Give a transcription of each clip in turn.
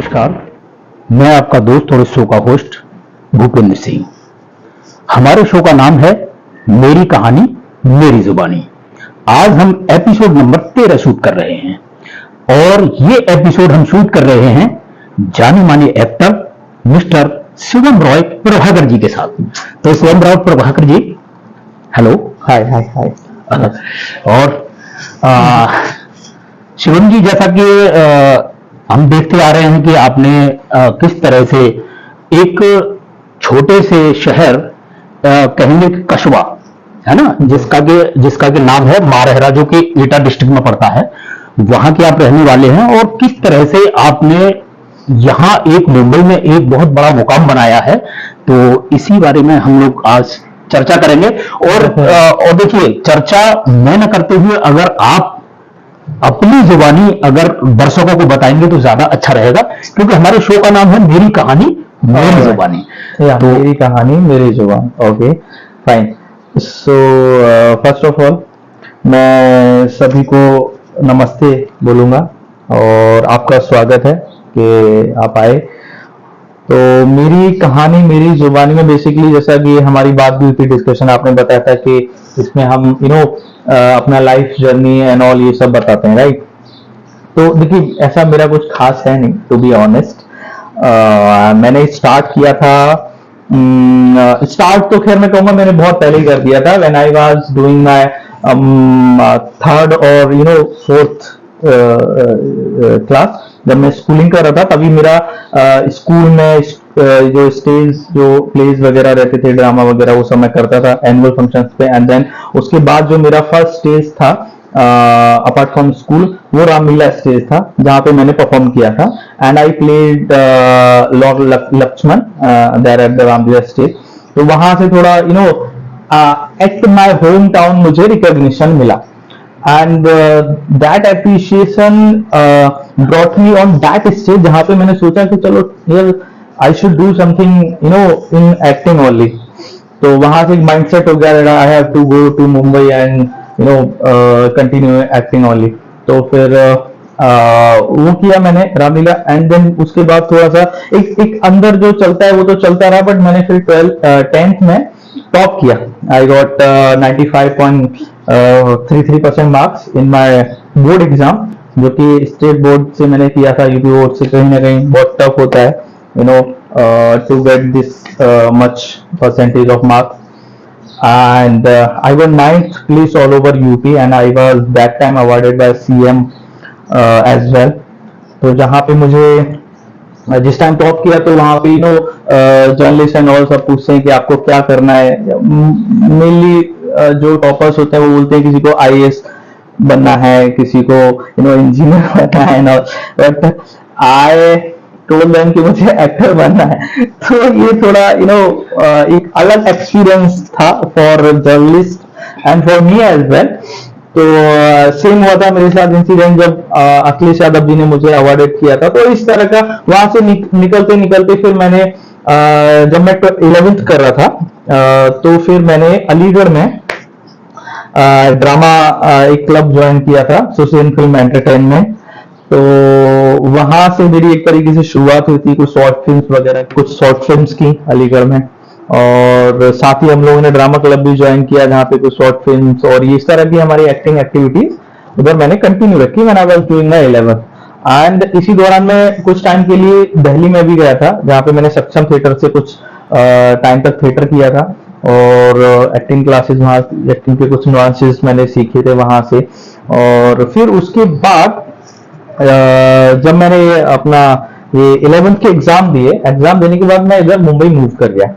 नमस्कार, मैं आपका दोस्त और इस शो का होस्ट भूपेंद्र सिंह। हमारे शो का नाम है मेरी कहानी मेरी जुबानी। आज हम एपिसोड नंबर 13 शूट कर रहे हैं और ये एपिसोड हम शूट कर रहे हैं जाने माने एक्टर मिस्टर शिवम रॉय प्रभाकर जी के साथ। तो शिवम रॉय प्रभाकर जी, हेलो। हाय हाय हाय। और शिवम जी, जैसा कि हम देखते आ रहे हैं कि आपने किस तरह से एक छोटे से शहर, कहेंगे कि कस्बा है ना, जिसका के नाम है मारहरा, जो कि एटा डिस्ट्रिक्ट में पड़ता है, वहां के आप रहने वाले हैं और किस तरह से आपने यहाँ एक मुंबई में एक बहुत बड़ा मुकाम बनाया है। तो इसी बारे में हम लोग आज चर्चा करेंगे। और देखिए, चर्चा मैं न करते हुए अगर आप अपनी जुबानी अगर दर्शकों को बताएंगे तो ज्यादा अच्छा रहेगा, क्योंकि हमारे शो का नाम है मेरी कहानी मेरी जुबानी। तो मेरी कहानी मेरी जुबान। Okay fine. So first of all मैं सभी को नमस्ते बोलूंगा और आपका स्वागत है कि आप आए। तो मेरी कहानी मेरी जुबानी में बेसिकली, जैसा कि हमारी बात भी हुई थी, डिस्कशन आपने बताया था कि इसमें हम अपना लाइफ जर्नी एंड ऑल ये सब बताते हैं, राइट। तो देखिए, ऐसा मेरा कुछ खास है नहीं, टू बी ऑनेस्ट। मैंने स्टार्ट किया था, स्टार्ट तो खैर मैं कहूँगा मैंने बहुत पहले ही कर दिया था, when I was doing my third और फोर्थ क्लास। जब मैं स्कूलिंग कर रहा था तभी मेरा स्कूल में जो स्टेज, जो प्लेज वगैरह रहते थे, ड्रामा वगैरह, वो सब मैं करता था एनुअल फंक्शंस पे। एंड देन उसके बाद जो मेरा फर्स्ट स्टेज था अपार्ट फ्रॉम स्कूल, वो रामलीला स्टेज था जहाँ पे मैंने परफॉर्म किया था। And I played lord Lakshman there at the Ramlila stage. तो वहां से थोड़ा एट माय होम टाउन मुझे रिकॉग्निशन मिला। And that appreciation brought me on that stage, जहाँ पे मैंने सोचा कि चलो यार I should do something in acting only। तो वहां से एक mindset हो गया, I have to go to Mumbai and continue acting only। तो फिर वो किया मैंने रामलीला। एंड देन उसके बाद थोड़ा सा एक अंदर जो चलता है वो तो चलता रहा, बट मैंने फिर 10th में टॉप किया। I got 95.33% marks in my board exam, जो कि स्टेट बोर्ड से मैंने किया था। यूपी बोर्ड से कहीं ना कहीं बहुत टफ होता है to get this much percentage of marks. And I got 9th place all over UP and I was that time awarded by CM as well. तो जहाँ पे मुझे जिस टाइम टॉप किया तो वहां पे जर्नलिस्ट एंड ऑल सब पूछते हैं कि आपको क्या करना है। मेनली जो टॉपर्स होते हैं वो बोलते हैं किसी को आईएएस बनना है, किसी को इंजीनियर बनना है ना, बट आई टोल्ड देम कि मुझे एक्टर बनना है। तो ये थोड़ा एक अलग एक्सपीरियंस था for journalist and for me as well. तो सेम हुआ था मेरे साथ इंसिडेंट जब अखिलेश यादव जी ने मुझे अवार्डेड किया था। तो इस तरह का वहां से निकलते निकलते फिर मैंने जब मैं 11th कर रहा था तो फिर मैंने अलीगढ़ में ड्रामा एक क्लब ज्वाइन किया था, सोशल फिल्म एंटरटेनमेंट। तो वहां से मेरी एक तरीके से शुरुआत हुई थी, कुछ शॉर्ट फिल्म्स वगैरह, कुछ शॉर्ट फिल्म्स की अलीगढ़ में। और साथ ही हम लोगों ने ड्रामा क्लब भी ज्वाइन किया जहाँ पे कुछ शॉर्ट फिल्म्स और ये इस तरह की हमारी एक्टिंग एक्टिविटीज उधर मैंने कंटिन्यू रखी when I was doing my 11th। And इसी दौरान मैं कुछ टाइम के लिए दिल्ली में भी गया था, जहाँ पे मैंने सक्षम थिएटर से कुछ टाइम तक थिएटर किया था और एक्टिंग क्लासेस, वहाँ एक्टिंग के कुछ नुआंसेस मैंने सीखे थे वहां से। और फिर उसके बाद जब मैंने अपना ये 11th के एग्जाम दिए, एग्जाम देने के बाद मैं इधर मुंबई मूव कर गया।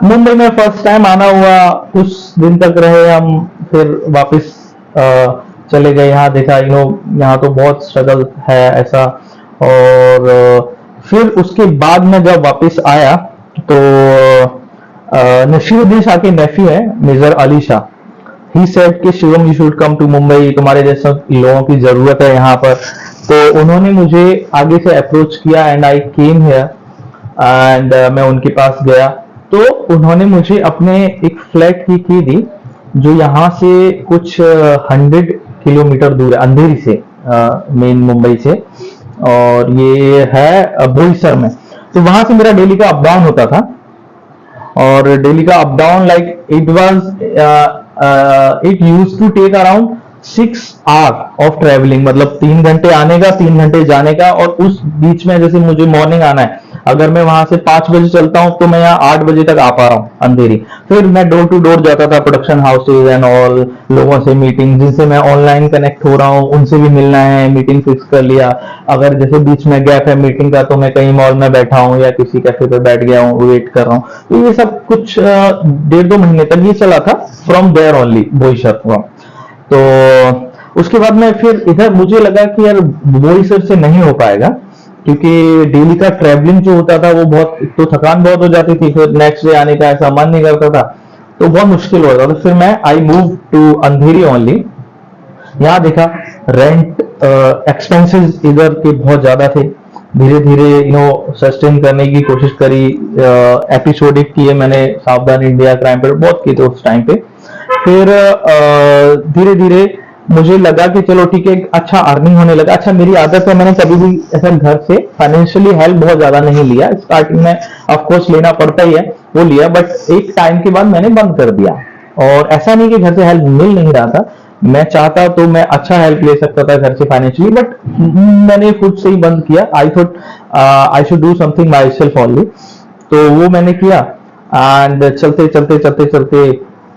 मुंबई में फर्स्ट टाइम आना हुआ, कुछ दिन तक रहे हम, फिर वापस चले गए। यहाँ देखा यहाँ तो बहुत स्ट्रगल है ऐसा। और फिर उसके बाद में जब वापस आया तो नसीरुद्दीन शाह के नेफ्यू है major Ali Shah, he said कि Shivam you should come to Mumbai, तुम्हारे जैसे लोगों की जरूरत है यहाँ पर। तो उन्होंने मुझे आगे से अप्रोच किया and I came here and मैं उनके पास गया। तो उन्होंने मुझे अपने एक फ्लैट की दी जो यहाँ से कुछ 100 किलोमीटर दूर है, अंधेरी से, मेन मुंबई से। और ये है बोईसर में। तो वहां से मेरा डेली का अप डाउन होता था, और डेली का up down like it use to take around 6 hour of travelling, मतलब 3 घंटे आने का 3 घंटे जाने का। और उस बीच में जैसे मुझे मॉर्निंग आना है, अगर मैं वहां से 5 बजे चलता हूं तो मैं यहाँ 8 बजे तक आ पा रहा हूँ अंधेरी। फिर मैं डोर टू डोर जाता था, प्रोडक्शन हाउसेज एंड ऑल, लोगों से मीटिंग, जिनसे मैं ऑनलाइन कनेक्ट हो रहा हूँ उनसे भी मिलना है, मीटिंग फिक्स कर लिया। अगर जैसे बीच में गैप है मीटिंग का, तो मैं कहीं मॉल में बैठा हूँ या किसी कैफे पे बैठ गया हूँ, वेट कर रहा हूँ। तो ये सब कुछ 1.5-2 महीने तक ये चला था, from there only, Boisar from. तो उसके बाद में फिर इधर मुझे लगा कि यार बोईसर से नहीं हो पाएगा, क्योंकि डेली का ट्रैवलिंग जो होता था वो बहुत, एक तो थकान बहुत हो जाती थी, फिर नेक्स्ट डे आने का ऐसा मन नहीं करता था, तो बहुत मुश्किल हो रहा था। तो फिर मैं I move to Andheri only. यहाँ देखा रेंट एक्सपेंसेस इधर के बहुत ज्यादा थे। धीरे धीरे सस्टेन करने की कोशिश करी, एपिसोडिक किए मैंने, सावधान इंडिया, क्राइम पेट्रोल बहुत किए थे उस टाइम पे। फिर धीरे धीरे मुझे लगा कि चलो ठीक है, अच्छा अर्निंग होने लगा। अच्छा, मेरी आदत है, मैंने कभी भी ऐसा घर से फाइनेंशियली हेल्प बहुत ज्यादा नहीं लिया। स्टार्टिंग में ऑफ कोर्स लेना पड़ता ही है, वो लिया, बट एक टाइम के बाद मैंने बंद कर दिया। और ऐसा नहीं कि घर से हेल्प मिल नहीं रहा था, मैं चाहता तो मैं अच्छा हेल्प ले सकता था घर से फाइनेंशियली, बट मैंने खुद से ही बंद किया। I thought I should do something my self only, तो वो मैंने किया। एंड चलते चलते चलते चलते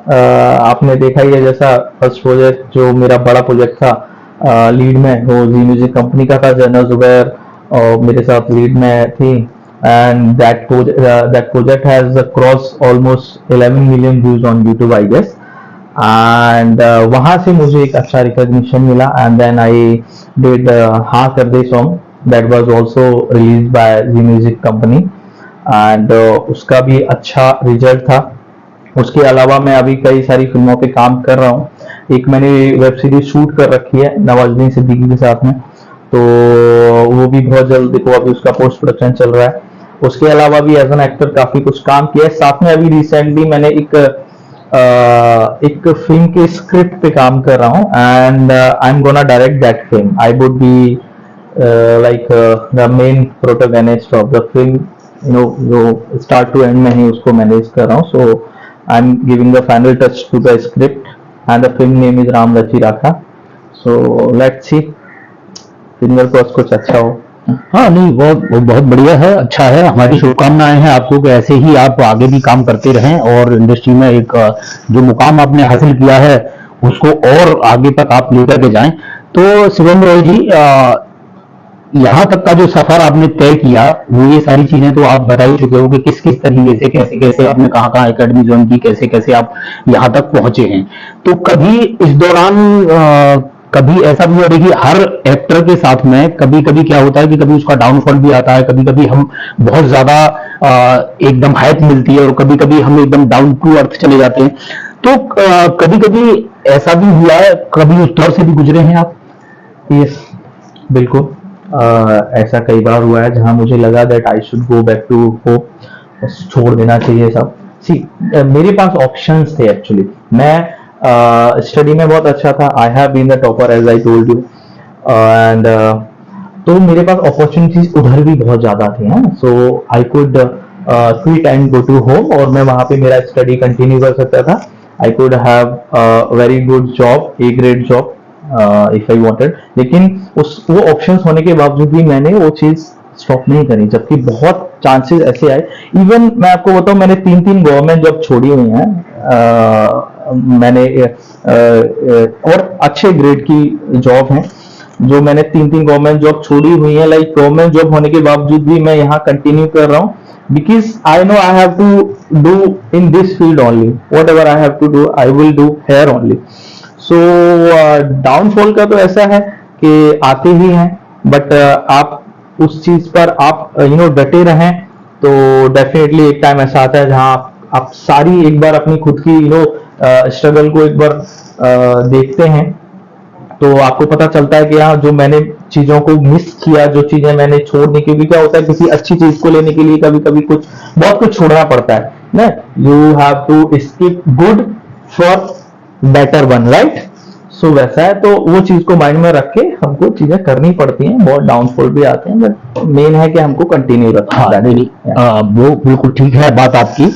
आपने देखा ही है, जैसा फर्स्ट प्रोजेक्ट जो मेरा बड़ा प्रोजेक्ट था लीड में, वो जी म्यूजिक कंपनी का था। जन्नत जुबैर और मेरे साथ लीड में थी, and that project has cross almost 11 million views on YouTube I guess. And वहां से मुझे एक अच्छा रिकॉग्निशन मिला, and then I did Haan Kar De song, that was also release by Zee music company, and उसका भी अच्छा रिजल्ट था। उसके अलावा मैं अभी कई सारी फिल्मों पे काम कर रहा हूँ। एक मैंने वेब सीरीज शूट कर रखी है नवाजुद्दीन सिद्दीकी के साथ में, तो वो भी बहुत जल्द, देखो अभी उसका पोस्ट प्रोडक्शन चल रहा है। उसके अलावा भी एज एन एक्टर काफी कुछ काम किया है। साथ में अभी रिसेंटली मैंने एक फिल्म के स्क्रिप्ट पे काम कर रहा हूँ, and I am gonna direct that film. I would be like the main protagonist of the film, जो स्टार्ट टू एंड में ही उसको मैनेज कर रहा हूँ। सो I'm giving the final touch to the script, and the film name is Ram Rachi Rakha. So let's see, finger cross कुछ अच्छा हो। हाँ, नहीं, वो बहुत बढ़िया है, अच्छा है। हमारी शुभकामनाएं हैं आपको कि ऐसे ही आप आगे भी काम करते रहें और इंडस्ट्री में एक जो मुकाम आपने हासिल किया है उसको और आगे तक आप लेकर के जाएं। तो शिवम रॉय जी, यहाँ तक का जो सफर आपने तय किया, वो ये सारी चीजें तो आप बता ही चुके हो कि किस किस तरीके से, कैसे कैसे आपने कहाँ कहाँ एकेडमी ज्वाइन की, कैसे कैसे आप यहाँ तक पहुंचे हैं। तो कभी इस दौरान कभी ऐसा भी होता है कि हर एक्टर के साथ में कभी कभी क्या होता है कि कभी उसका डाउनफॉल भी आता है, कभी कभी हम बहुत ज्यादा एकदम हाइप मिलती है और कभी कभी हम एकदम डाउन टू अर्थ चले जाते हैं। तो कभी कभी ऐसा भी हुआ है, कभी उस दौर से भी गुजरे हैं आप? यस, बिल्कुल। ऐसा कई बार हुआ है जहां मुझे लगा that I should go back to hope, छोड़ देना चाहिए सब। सी, मेरे पास ऑप्शंस थे एक्चुअली। मैं स्टडी में बहुत अच्छा था, I have been the topper as I told you, and तो मेरे पास अपॉर्चुनिटीज उधर भी बहुत ज्यादा थी। So I could quit and go to home, और मैं वहां पे मेरा स्टडी कंटिन्यू कर सकता था। I could have very good job, A grade job if I wanted. लेकिन वो ऑप्शंस होने के बावजूद भी मैंने वो चीज स्टॉप नहीं करी, जबकि बहुत चांसेस ऐसे आए। इवन मैं आपको बताऊं, मैंने 3 गवर्नमेंट जॉब छोड़ी हुई हैं, मैंने और अच्छे ग्रेड की जॉब हैं जो मैंने 3 गवर्नमेंट जॉब छोड़ी हुई हैं। लाइक गवर्नमेंट जॉब होने के बावजूद भी मैं यहाँ कंटिन्यू कर रहा हूँ, because I know I have to do in this field only, whatever I have to do I will do here only. So downfall का तो ऐसा है कि आते ही हैं, बट आप उस चीज पर आप डटे रहें तो डेफिनेटली एक टाइम ऐसा आता है जहां आप सारी एक बार अपनी खुद की स्ट्रगल को एक बार देखते हैं, तो आपको पता चलता है कि हाँ, जो मैंने चीजों को मिस किया, जो चीजें मैंने छोड़ने, क्योंकि क्या होता है किसी अच्छी चीज को लेने के लिए कभी कभी बहुत कुछ छोड़ना पड़ता है ना। You have to skip good for better one, right? So वैसा है, तो वो चीज को माइंड में रख के हमको चीजें करनी पड़ती हैं, बहुत डाउनफॉल भी आते हैं, बट मेन है कि हमको कंटिन्यू रखना हाँ है। नहीं नहीं, वो बिल्कुल ठीक है बात आपकी,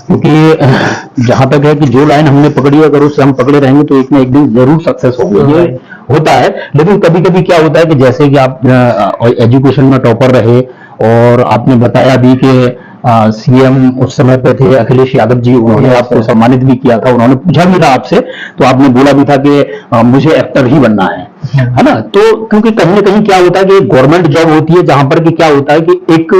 क्योंकि जहां तक है कि जो लाइन हमने पकड़ी अगर उससे हम पकड़े रहेंगे तो एक ना एक दिन जरूर सक्सेस होगी, ये होता है। लेकिन कभी कभी क्या होता है कि जैसे कि आप एजुकेशन में टॉपर रहे और आपने बताया भी कि सीएम उस समय पे थे अखिलेश यादव जी, उन्होंने Yes, आपको sir. सम्मानित भी किया था, उन्होंने पूछा भी था आपसे, तो आपने बोला भी था कि मुझे एक्टर ही बनना है ना। तो क्योंकि कहीं ना कहीं क्या होता है कि गवर्नमेंट जॉब होती है जहां पर कि क्या होता है कि एक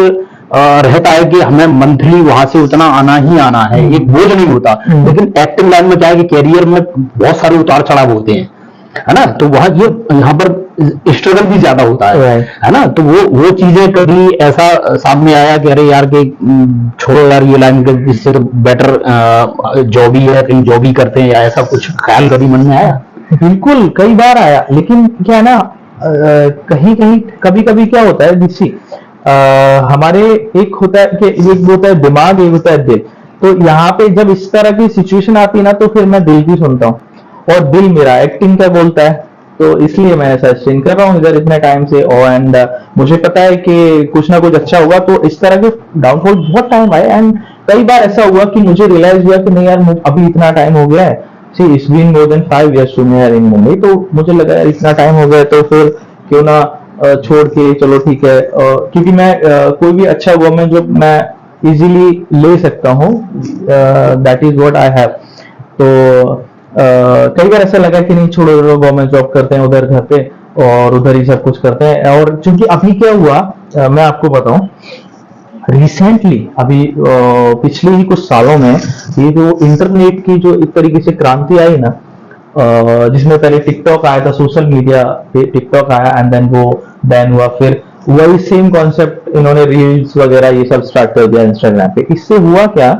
रहता है कि हमें मंथली वहां से उतना आना ही आना है, एक बोझ नहीं होता। लेकिन एक्टिंग लाइन में क्या है कि कैरियर में बहुत सारे उतार चढ़ाव होते हैं, है ना, तो वहां ये यहाँ पर स्ट्रगल भी ज्यादा होता Right. है ना। तो वो चीजें कभी ऐसा सामने आया कि अरे यार के छोड़ो यार ये लाइन के, इससे तो बेटर जॉब ही है, कहीं जॉब ही करते हैं, या ऐसा कुछ ख्याल कभी मन में आया? बिल्कुल कई बार आया, लेकिन क्या है ना, कहीं कहीं कभी कभी क्या होता है जिससे हमारे एक होता है कि एक होता है दिमाग, एक होता है दिल। तो यहाँ पे जब इस तरह की सिचुएशन आती है ना, तो फिर मैं दिल की सुनता हूँ, और दिल मेरा एक्टिंग का बोलता है, तो इसलिए मैं ऐसा स्ट्रिंग कर रहा हूँ इधर इतने टाइम से। और एंड मुझे पता है कि कुछ ना कुछ अच्छा होगा, तो इस तरह के डाउनफॉल बहुत टाइम आए, एंड कई बार ऐसा हुआ कि मुझे रियलाइज हुआ कि नहीं यार, अभी इतना टाइम हो गया है, see it's been more than 5 years to me in Mumbai, तो मुझे लगा यार इतना टाइम हो गया तो फिर क्यों ना छोड़ के चलो ठीक है, क्योंकि मैं कोई भी अच्छा गवर्नमेंट जॉब मैं इजीली ले सकता हूँ, that is what I have. तो कई बार ऐसा लगा कि नहीं छोड़ो, गवर्नमेंट जॉब करते हैं उधर घर पे और उधर ही सब कुछ करते हैं। और क्योंकि अभी क्या हुआ, मैं आपको बताऊं, रिसेंटली अभी पिछले ही कुछ सालों में ये जो इंटरनेट की जो एक तरीके से क्रांति आई ना, जिसमें पहले टिकटॉक आया था, सोशल मीडिया पे टिकटॉक आया, एंड देन वो बैन हुआ, फिर वही सेम कॉन्सेप्ट इन्होंने रील्स वगैरह ये सब स्टार्ट कर दिया इंस्टाग्राम पे। इससे हुआ क्या,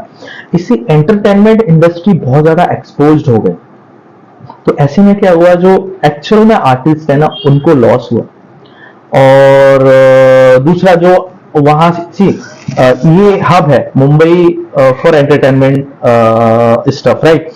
इससे एंटरटेनमेंट इंडस्ट्री बहुत ज्यादा एक्सपोज्ड हो गई। तो ऐसे में क्या हुआ, जो एक्चुअल में आर्टिस्ट है ना उनको लॉस हुआ, और दूसरा जो वहां से ये हब है Mumbai for entertainment stuff, right.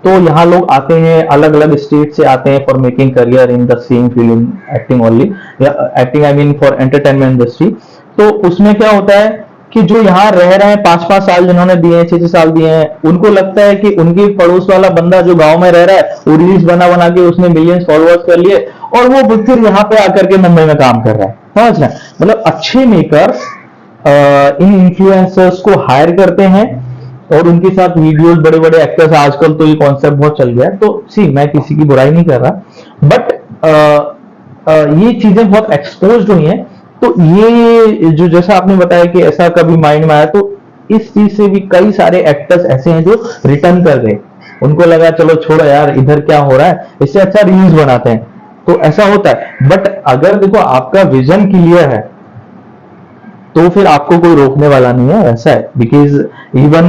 तो यहाँ लोग आते हैं, अलग अलग स्टेट से आते हैं for making career in the same film acting only, या acting I mean for entertainment industry. तो उसमें क्या होता है कि जो यहाँ रह रहे हैं 5-5 साल जिन्होंने दिए हैं, 6-6 साल दिए हैं, उनको लगता है कि उनके पड़ोस वाला बंदा जो गांव में रह रहा है वो रील्स बना बना के उसने मिलियंस फॉलोअर्स कर लिए, और वो फिर यहाँ पे आकर के मुंबई में काम कर रहा है, समझ रहे हैं? मतलब अच्छे मेकर्स इन इन्फ्लुएंसर्स को हायर करते हैं और उनके साथ वीडियोस, बड़े बड़े एक्टर्स, आजकल तो ये कॉन्सेप्ट बहुत चल गया है। तो सी मैं किसी की बुराई नहीं कर रहा, बट ये चीजें बहुत एक्सपोज्ड हुई हैं। तो ये जो जैसा आपने बताया कि ऐसा कभी माइंड में आया, तो इस चीज से भी कई सारे एक्टर्स ऐसे हैं जो रिटर्न कर गए, उनको लगा चलो छोड़ो यार इधर क्या हो रहा है, इससे अच्छा रील्स बनाते हैं। तो ऐसा होता है, बट अगर देखो आपका विजन क्लियर है तो फिर आपको कोई रोकने वाला नहीं है, ऐसा है। Because even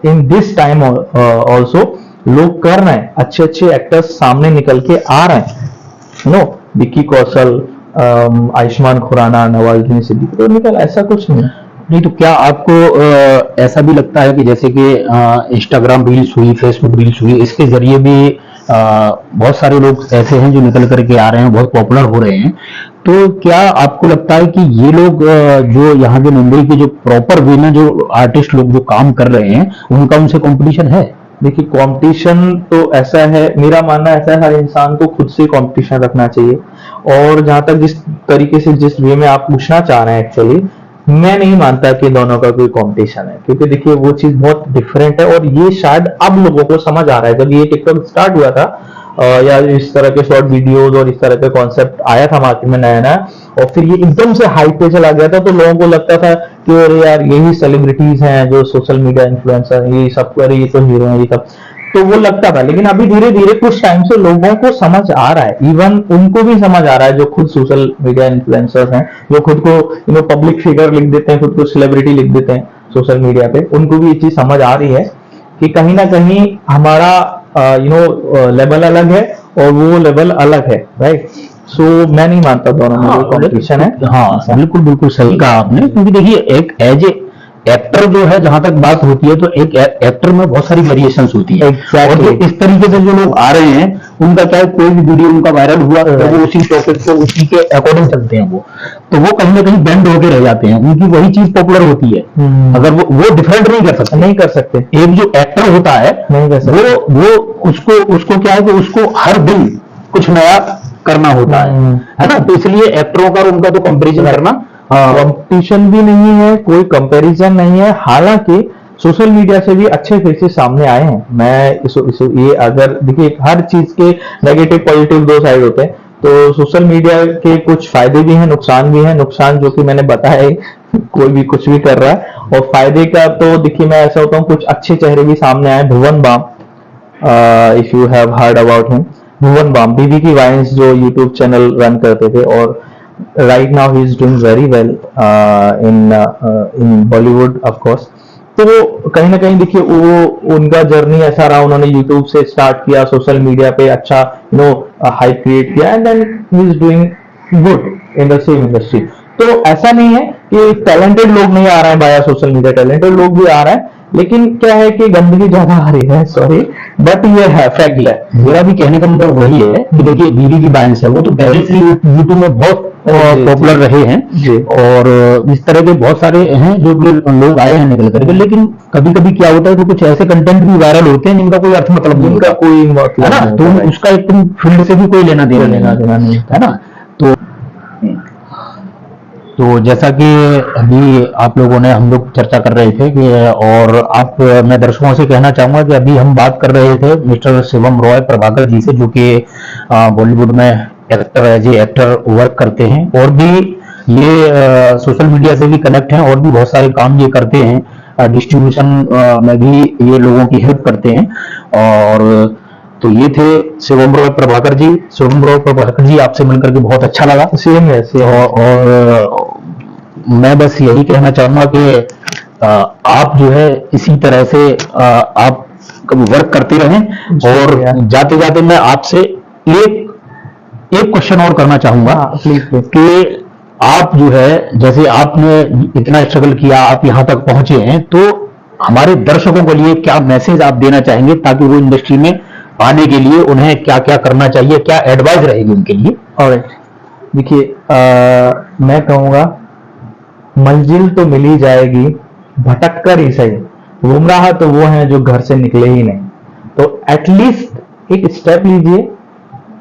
in this time also लोग कर रहे हैं, अच्छे अच्छे एक्टर्स सामने निकल के आ रहे हैं, नो विक्की कौशल, आयुष्मान खुराना, नवाजुद्दीन सिद्दीकी, तो निकल, ऐसा कुछ नहीं। नहीं तो क्या आपको ऐसा भी लगता है कि जैसे कि इंस्टाग्राम रील्स हुई, फेसबुक रील्स हुई, इसके जरिए भी बहुत सारे लोग ऐसे हैं जो निकल करके आ रहे हैं, बहुत पॉपुलर हो रहे हैं, तो क्या आपको लगता है कि ये लोग जो यहाँ के मुंबई के जो प्रॉपर वे में जो आर्टिस्ट लोग जो काम कर रहे हैं, उनका उनसे कंपटीशन है? देखिए कंपटीशन तो ऐसा है, मेरा मानना ऐसा है, हर इंसान को खुद से कंपटीशन रखना चाहिए। और जहां तक जिस तरीके से, जिस वे में आप पूछना चाह रहे हैं, एक्चुअली मैं नहीं मानता कि दोनों का कोई कंपटीशन है, क्योंकि देखिए वो चीज बहुत डिफरेंट है, और ये शायद अब लोगों को समझ आ रहा है। जब ये टिकटॉक स्टार्ट हुआ था, या इस तरह के शॉर्ट वीडियोस और इस तरह का कॉन्सेप्ट आया था मार्केट में नया नया, और फिर ये एकदम से हाइप पे चला गया था, तो लोगों को लगता था कि अरे यार यही सेलिब्रिटीज हैं जो सोशल मीडिया इन्फ्लुएंसर, ये सब, अरे ये तो हीरो हैं, ये सब, तो वो लगता था। लेकिन अभी धीरे धीरे कुछ टाइम से लोगों को समझ आ रहा है, इवन उनको भी समझ आ रहा है जो खुद सोशल मीडिया इन्फ्लुएंसर्स हैं, जो खुद को पब्लिक फिगर लिख देते हैं, खुद को सेलिब्रिटी लिख देते हैं सोशल मीडिया पे, उनको भी ये चीज समझ आ रही है कि कहीं ना कहीं हमारा लेवल अलग है और वो लेवल अलग है, राइट। सो मैं नहीं मानता दोनों में कोई कंपटीशन है। हाँ बिल्कुल बिल्कुल सही कहा आपने, क्योंकि देखिए एक एक्टर जो है, जहां तक बात होती है, तो एक एक्टर में बहुत सारी वेरिएशंस होती है। Exactly. और जो इस तरीके से जो लोग आ रहे हैं, उनका क्या है, कोई भी वीडियो उनका वायरल हुआ तो वो उसी टॉपिक को उसी के अकॉर्डिंग चलते हैं, वो कहीं ना कहीं बेंड होके रह जाते हैं, उनकी वही चीज पॉपुलर होती है। अगर वो डिफरेंट नहीं कर सकते। एक जो एक्टर होता है, नहीं कर सकते। वो उसको क्या है कि उसको हर दिन कुछ नया करना होता है ना। तो इसलिए एक्टरों का उनका तो कंपैरिजन करना कंपटीशन भी नहीं है, कोई कंपैरिजन नहीं है। हालांकि सोशल मीडिया से भी अच्छे फेसेस सामने आए हैं। मैं ये अगर देखिए, हर चीज के नेगेटिव पॉजिटिव दो साइड होते हैं, तो सोशल मीडिया के कुछ फायदे भी हैं, नुकसान भी हैं। नुकसान जो कि मैंने बताया है, कोई भी कुछ भी कर रहा है, और फायदे का तो देखिए, मैं ऐसा होता हूँ, कुछ अच्छे चेहरे भी सामने आए। Bhuvan Bam, if you have heard about him, Bhuvan Bam BB की वाइन्स जो यूट्यूब चैनल रन करते थे, और right now he is doing very well in Bollywood of course। तो वो कहीं ना कहीं देखिए, वो उनका जर्नी ऐसा रहा, उन्होंने यूट्यूब से स्टार्ट किया, सोशल मीडिया पे अच्छा हाइप क्रिएट किया, and then he is doing good in the same industry. तो ऐसा नहीं है कि टैलेंटेड लोग नहीं आ रहे हैं बाया सोशल मीडिया, टैलेंटेड लोग भी आ रहे हैं, लेकिन क्या है कि गंदगी ज्यादा आ रही है, सॉरी, बट ये है फैक्ट है। मेरा भी कहने का मतलब वही है कि देखिए, बीबी की बाइंस है, वो तो पहले से यूट्यूब में बहुत पॉपुलर रहे हैं जी। और इस तरह के बहुत सारे हैं जो भी लोग आए हैं निकल करके। लेकिन कभी कभी क्या होता है कि कुछ ऐसे कंटेंट भी वायरल होते हैं जिनका कोई अर्थ मतलब नहीं होता, कोई मतलब है ना। तो उसका एकदम फील्ड से भी कोई लेना देना नहीं है ना। तो जैसा कि अभी आप लोगों ने, हम लोग चर्चा कर रहे थे कि, और मैं दर्शकों से कहना चाहूंगा कि अभी हम बात कर रहे थे मिस्टर शिवम रॉय प्रभाकर जी से, जो कि बॉलीवुड में एक्टर वर्क करते हैं, और भी ये सोशल मीडिया से भी कनेक्ट हैं, और भी बहुत सारे काम ये करते हैं, डिस्ट्रीब्यूशन में भी ये लोगों की हेल्प करते हैं। और तो ये थे शिवम रॉय प्रभाकर जी। शिवम रॉय प्रभाकर जी, आपसे मिलकर के बहुत अच्छा लगा। सेम है, और मैं बस यही कहना चाहूंगा कि आप जो है इसी तरह से आप वर्क करते रहें। और जाते जाते मैं आपसे एक क्वेश्चन और करना चाहूंगा कि आप जो है, जैसे आपने इतना स्ट्रगल किया, आप यहां तक पहुंचे हैं, तो हमारे दर्शकों के लिए क्या मैसेज आप देना चाहेंगे, ताकि वो इंडस्ट्री में आने के लिए उन्हें क्या क्या करना चाहिए, क्या एडवाइस रहेगी उनके लिए? और देखिए, मैं कहूंगा मंजिल तो मिल ही जाएगी, भटक कर ही सही। गुमराह तो वो हैं जो घर से निकले ही नहीं। तो एटलीस्ट एक स्टेप लीजिए,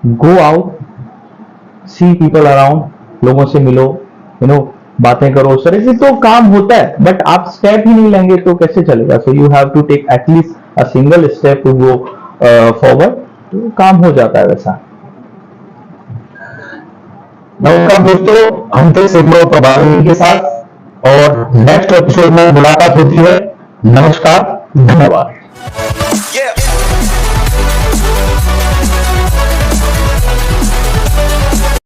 go out, see people around, लोगों से मिलो, बातें करो, उस तरह से तो काम होता है। बट आप स्टेप ही नहीं लेंगे तो कैसे चलेगा? So you have to take at least a single step to go forward, तो काम हो जाता है वैसा। नमस्कार दोस्तों, हम थे शिवम प्रभाकर के साथ, और नेक्स्ट एपिसोड में मुलाकात होती है। नमस्कार, धन्यवाद।